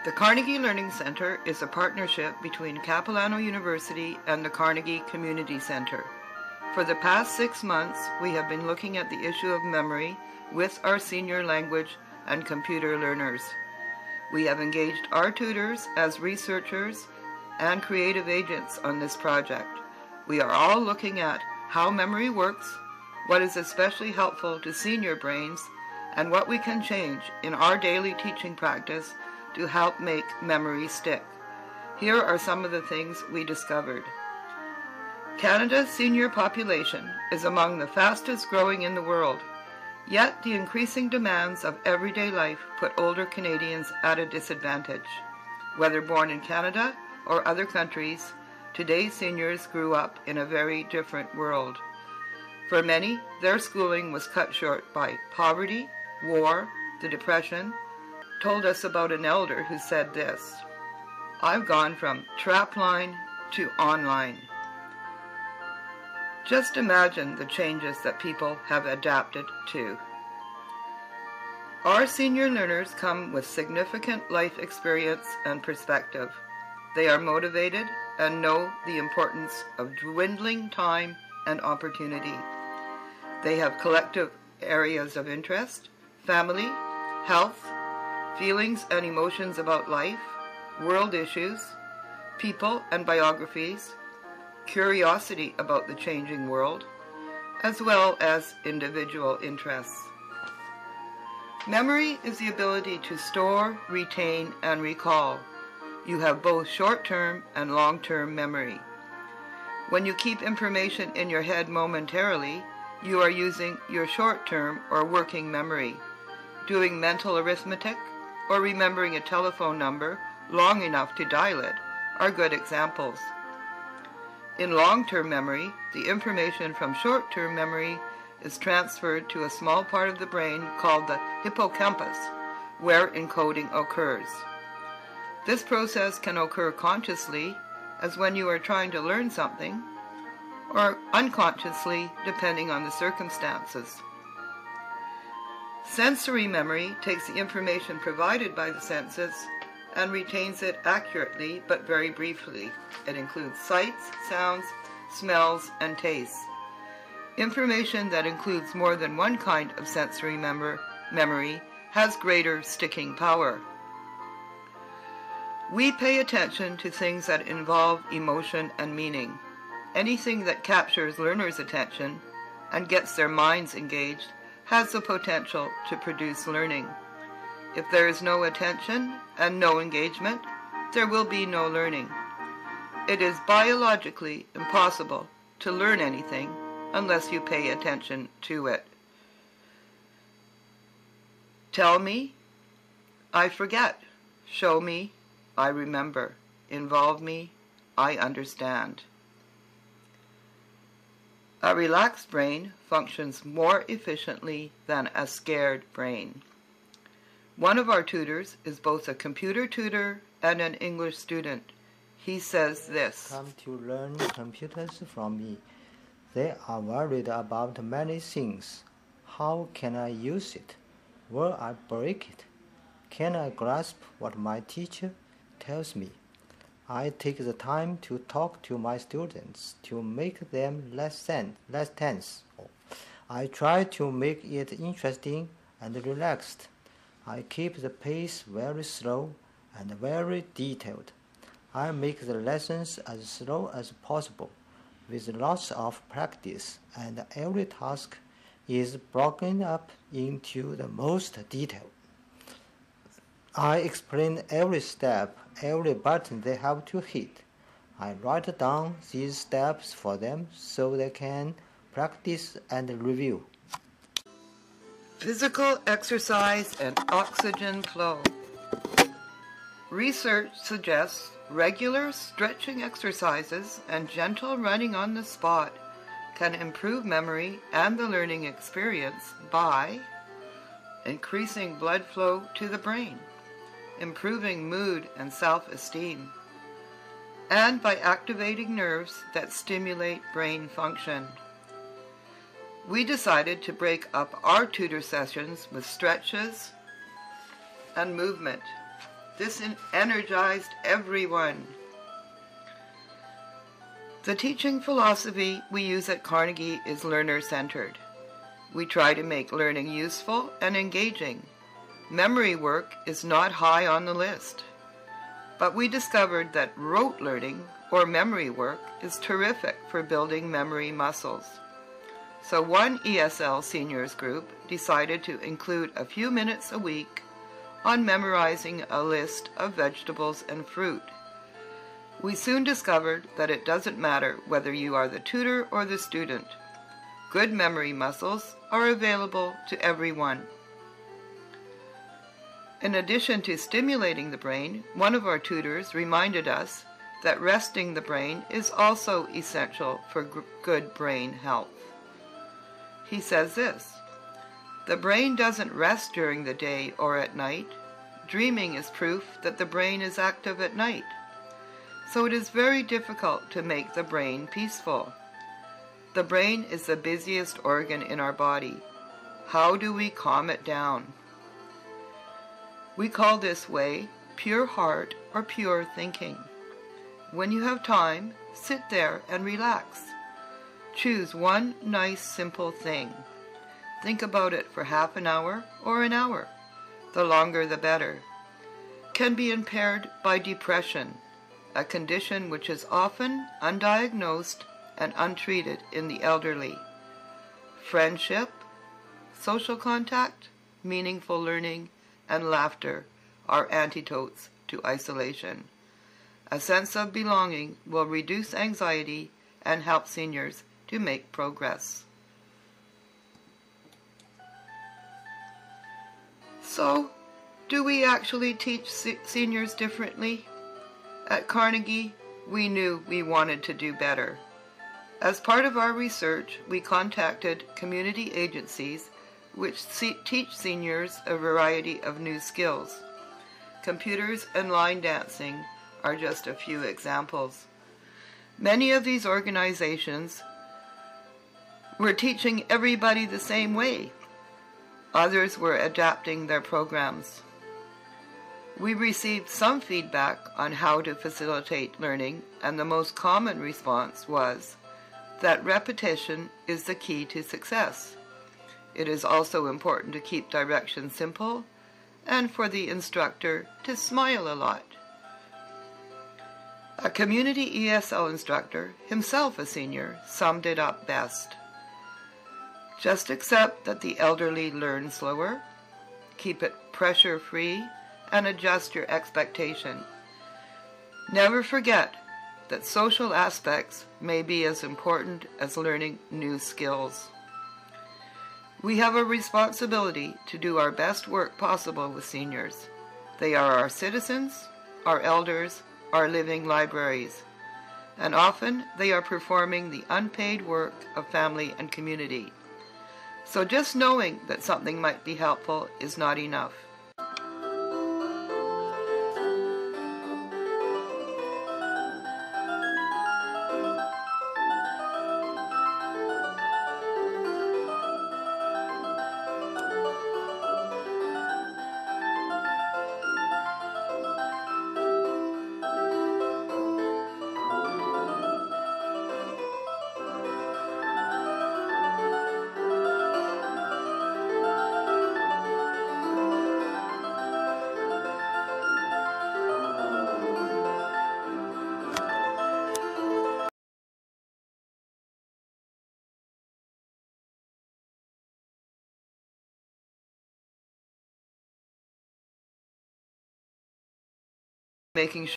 The Carnegie Learning Center is a partnership between Capilano University and the Carnegie Community Center. For the past 6 months, we have been looking at the issue of memory with our senior language and computer learners. We have engaged our tutors as researchers and creative agents on this project. We are all looking at how memory works, what is especially helpful to senior brains, and what we can change in our daily teaching practice to help make memory stick. Here are some of the things we discovered. Canada's senior population is among the fastest growing in the world, yet the increasing demands of everyday life put older Canadians at a disadvantage. Whether born in Canada or other countries, today's seniors grew up in a very different world. For many, their schooling was cut short by poverty, war, the Depression. Told us about an elder who said this: "I've gone from trapline to online." Just imagine the changes that people have adapted to. Our senior learners come with significant life experience and perspective. They are motivated and know the importance of dwindling time and opportunity. They have collective areas of interest: family, health, feelings and emotions about life, world issues, people and biographies, curiosity about the changing world, as well as individual interests. Memory is the ability to store, retain, and recall. You have both short-term and long-term memory. When you keep information in your head momentarily, you are using your short-term or working memory. Doing mental arithmetic or remembering a telephone number long enough to dial it are good examples. In long-term memory, the information from short-term memory is transferred to a small part of the brain called the hippocampus, where encoding occurs. This process can occur consciously, as when you are trying to learn something, or unconsciously, depending on the circumstances. Sensory memory takes the information provided by the senses and retains it accurately but very briefly. It includes sights, sounds, smells, and tastes. Information that includes more than one kind of sensory memory has greater sticking power. We pay attention to things that involve emotion and meaning. Anything that captures learners' attention and gets their minds engaged has the potential to produce learning. If there is no attention and no engagement, there will be no learning. It is biologically impossible to learn anything unless you pay attention to it. Tell me, I forget. Show me, I remember. Involve me, I understand. A relaxed brain functions more efficiently than a scared brain. One of our tutors is both a computer tutor and an English student. He says this: "Come to learn computers from me. They are worried about many things. How can I use it? Will I break it? Can I grasp what my teacher tells me? I take the time to talk to my students to make them less tense. I try to make it interesting and relaxed. I keep the pace very slow and very detailed. I make the lessons as slow as possible with lots of practice, and every task is broken up into the most detail. I explain every step, every button they have to hit. I write down these steps for them so they can practice and review." Physical exercise and oxygen flow. Research suggests regular stretching exercises and gentle running on the spot can improve memory and the learning experience by increasing blood flow to the brain, improving mood and self-esteem, and by activating nerves that stimulate brain function. We decided to break up our tutor sessions with stretches and movement. This energized everyone. The teaching philosophy we use at Carnegie is learner-centered. We try to make learning useful and engaging. Memory work is not high on the list. But we discovered that rote learning, or memory work, is terrific for building memory muscles. So one ESL seniors group decided to include a few minutes a week on memorizing a list of vegetables and fruit. We soon discovered that it doesn't matter whether you are the tutor or the student. Good memory muscles are available to everyone. In addition to stimulating the brain, one of our tutors reminded us that resting the brain is also essential for good brain health. He says this: "The brain doesn't rest during the day or at night. Dreaming is proof that the brain is active at night. So it is very difficult to make the brain peaceful. The brain is the busiest organ in our body. How do we calm it down? We call this way pure heart or pure thinking. When you have time, sit there and relax. Choose one nice simple thing. Think about it for half an hour or an hour. The longer the better. Can be impaired by depression, a condition which is often undiagnosed and untreated in the elderly. Friendship, social contact, meaningful learning, and laughter are antidotes to isolation. A sense of belonging will reduce anxiety and help seniors to make progress." So, do we actually teach seniors differently? At Carnegie, we knew we wanted to do better. As part of our research, we contacted community agencies which teach seniors a variety of new skills. Computers and line dancing are just a few examples. Many of these organizations were teaching everybody the same way. Others were adapting their programs. We received some feedback on how to facilitate learning, and the most common response was that repetition is the key to success. It is also important to keep direction simple and for the instructor to smile a lot. A community ESL instructor, himself a senior, summed it up best. Just accept that the elderly learn slower, keep it pressure-free, and adjust your expectation. Never forget that social aspects may be as important as learning new skills. We have a responsibility to do our best work possible with seniors. They are our citizens, our elders, our living libraries, and often they are performing the unpaid work of family and community. So just knowing that something might be helpful is not enough. Making sure